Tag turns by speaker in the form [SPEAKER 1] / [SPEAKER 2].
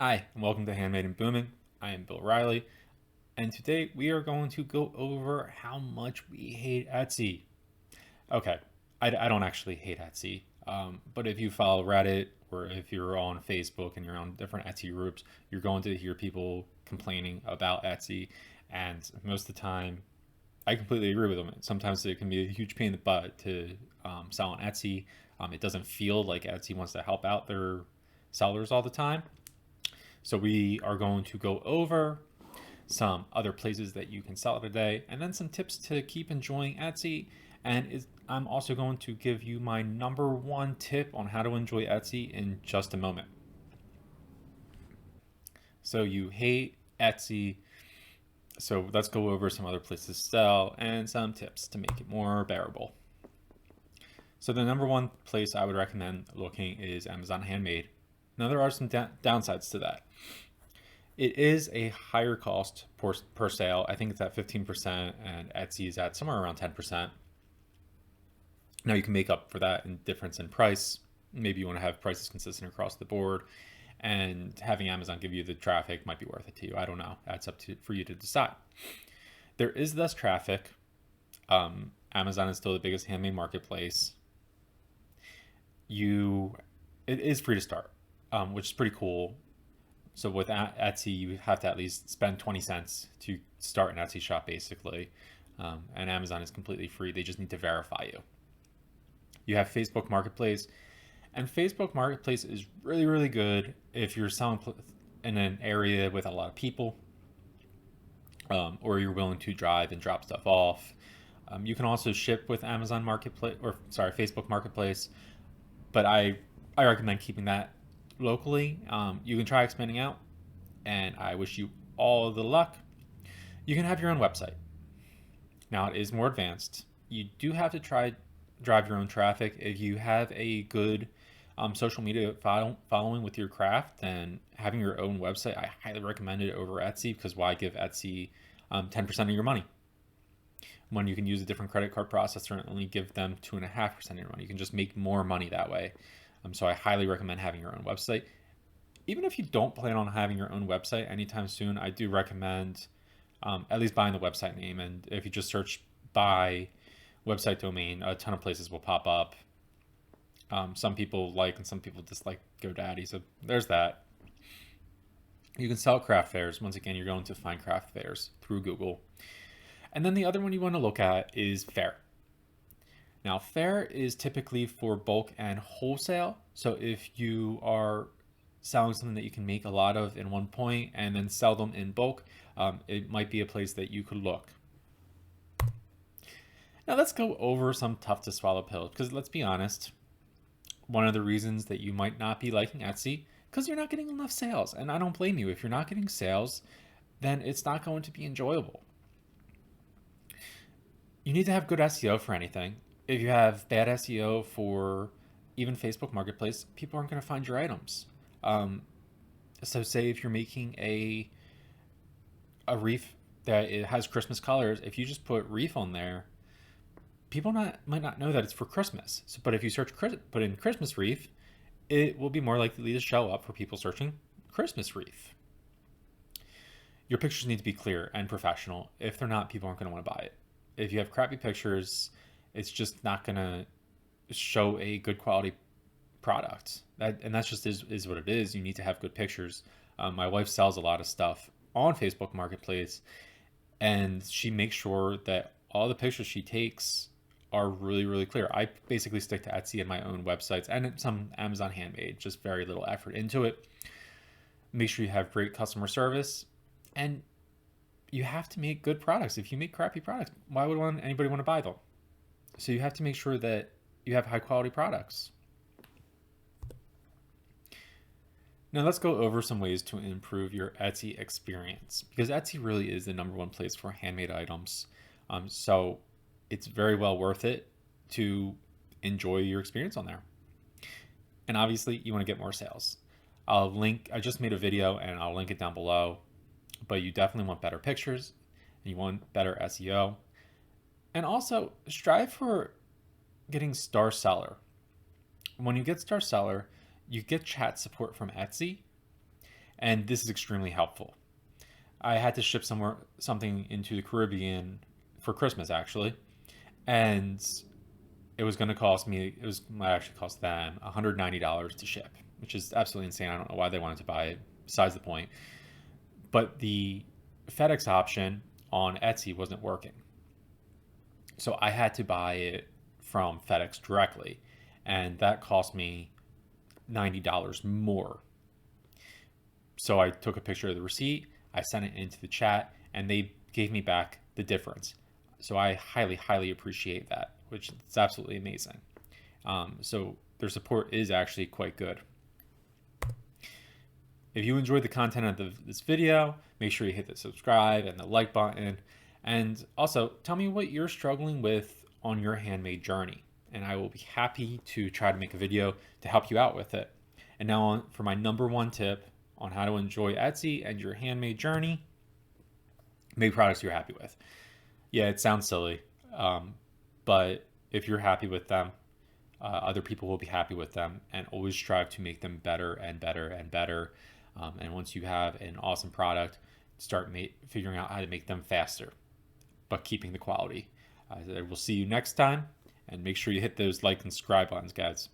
[SPEAKER 1] Hi, and welcome to Handmade and Booming. I am Bill Riley, and today we are going to go over how much we hate Etsy. Okay, I don't actually hate Etsy, but if you follow Reddit or if you're on Facebook and you're on different Etsy groups, you're going to hear people complaining about Etsy, and most of the time, I completely agree with them. Sometimes it can be a huge pain in the butt to sell on Etsy. It doesn't feel like Etsy wants to help out their sellers all the time. So we are going to go over some other places that you can sell today, and then some tips to keep enjoying Etsy. I'm also going to give you my number one tip on how to enjoy Etsy in just a moment. So you hate Etsy. So let's go over some other places to sell and some tips to make it more bearable. So the number one place I would recommend looking is Amazon Handmade. Now there are some downsides to that. It is a higher cost per sale. I think it's at 15%, and Etsy is at somewhere around 10%. Now you can make up for that in difference in price. Maybe you want to have prices consistent across the board, and having Amazon give you the traffic might be worth it to you. I don't know. That's up to for you to decide. There is less traffic. Amazon is still the biggest handmade marketplace. It is free to start, which is pretty cool. So with Etsy, you have to at least spend 20 cents to start an Etsy shop, basically. And Amazon is completely free. They just need to verify you. You have Facebook Marketplace, and Facebook Marketplace is really, really good if you're selling in an area with a lot of people, or you're willing to drive and drop stuff off. You can also ship with Amazon Marketplace, or sorry, Facebook Marketplace, but I recommend keeping that locally. You can try expanding out, and I wish you all the luck. You can have your own website. Now it is more advanced. You do have to try drive your own traffic. If you have a good social media following with your craft, then having your own website, I highly recommend it over Etsy, because why give Etsy 10% of your money when you can use a different credit card processor and only give them 2.5% of your money? You can just make more money that way. So I highly recommend having your own website. Even if you don't plan on having your own website anytime soon, I do recommend at least buying the website name. And if you just search by website domain, a ton of places will pop up. Some people like and some people dislike GoDaddy, so there's that. You can sell craft fairs. Once again, you're going to find craft fairs through Google. And then the other one you want to look at is Faire. Now, Faire is typically for bulk and wholesale. So if you are selling something that you can make a lot of in one point and then sell them in bulk, it might be a place that you could look. Now let's go over some tough to swallow pills, because let's be honest, one of the reasons that you might not be liking Etsy, because you're not getting enough sales. And I don't blame you. If you're not getting sales, then it's not going to be enjoyable. You need to have good SEO for anything. If you have bad SEO for even Facebook Marketplace, people aren't going to find your items. So say if you're making a wreath that it has Christmas colors, if you just put wreath on there, people might not know that it's for Christmas. So, but if you put in Christmas wreath, it will be more likely to show up for people searching Christmas wreath. Your pictures need to be clear and professional. If they're not, people aren't going to want to buy it. If you have crappy pictures, it's just not going to show a good quality product. That's just is what it is. You need to have good pictures. My wife sells a lot of stuff on Facebook Marketplace, and she makes sure that all the pictures she takes are really, really clear. I basically stick to Etsy and my own websites and some Amazon Handmade, just very little effort into it. Make sure you have great customer service, and you have to make good products. If you make crappy products, why would anybody want to buy them? So you have to make sure that you have high quality products. Now let's go over some ways to improve your Etsy experience, because Etsy really is the number one place for handmade items. So it's very well worth it to enjoy your experience on there. And obviously you want to get more sales. I just made a video and I'll link it down below, but you definitely want better pictures and you want better SEO. And also strive for getting Star Seller. When you get Star Seller, you get chat support from Etsy, And this is extremely helpful. I had to ship something into the Caribbean for Christmas actually, and it was going to cost me. It was might actually cost them $190 to ship, which is absolutely insane. I don't know why they wanted to buy it. Besides the point, but the FedEx option on Etsy wasn't working, so I had to buy it from FedEx directly, and that cost me $90 more. So I took a picture of the receipt, I sent it into the chat, and they gave me back the difference. So I highly, highly appreciate that, which is absolutely amazing. So their support is actually quite good. If you enjoyed the content of this video, make sure you hit the subscribe and the like button. And also tell me what you're struggling with on your handmade journey, and I will be happy to try to make a video to help you out with it. And now on for my number one tip on how to enjoy Etsy and your handmade journey. Make products you're happy with. Yeah, it sounds silly, but if you're happy with them, other people will be happy with them, and always strive to make them better and better and better. And once you have an awesome product, start figuring out how to make them faster, but keeping the quality. We'll see you next time, and make sure you hit those like and subscribe buttons, guys.